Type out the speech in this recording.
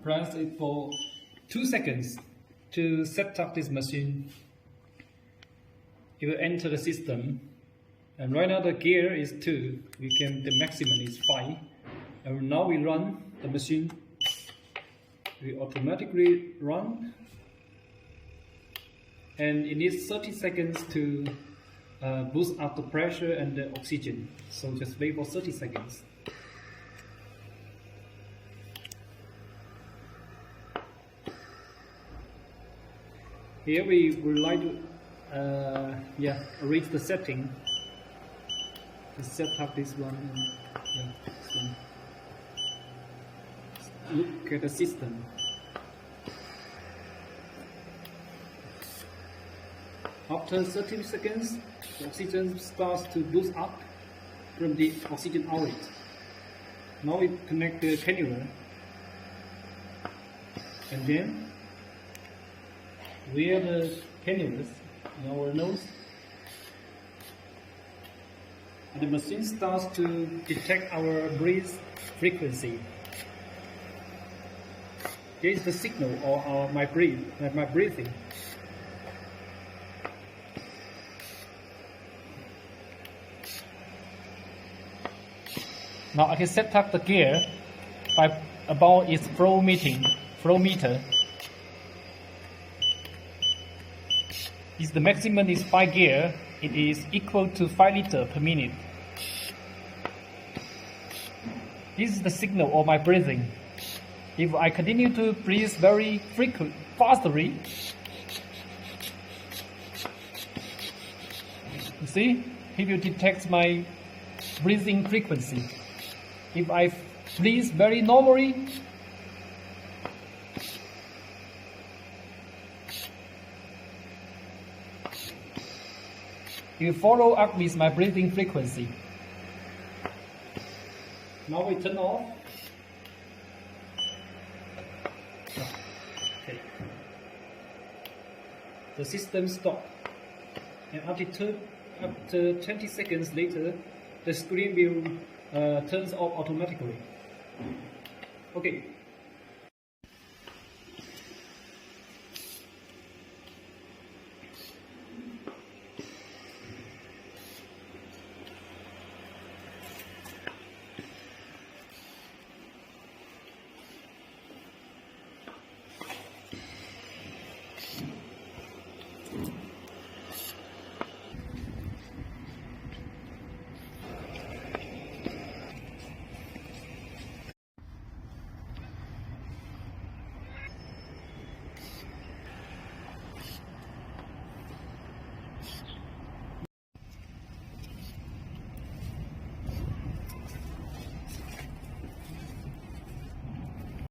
press it for 2 seconds to set up this machine. It will enter the system, and right now the gear is 2. The maximum is 5. And now we run the machine. We automatically run, and it needs 30 seconds to boost up the pressure and the oxygen. So just wait for 30 seconds. Here we would like to arrange the setting to set up this one. This one. Look at the system. After 30 seconds, the oxygen starts to boost up from the oxygen outlet. Now we connect the cannula, and then wear the cannulas in our nose. And the machine starts to detect our breath frequency. Here is the signal of my breathing. Now I can set up the gear by about its flow meter. If the maximum is 5 gear, it is equal to 5 liters per minute. This is the signal of my breathing. If I continue to breathe very fastly, you see, it will detect my breathing frequency. If I breathe very normally, it will follow up with my breathing frequency. Now we turn off. Okay. The system stops, and after 20 seconds later, the screen will turns off automatically. Okay.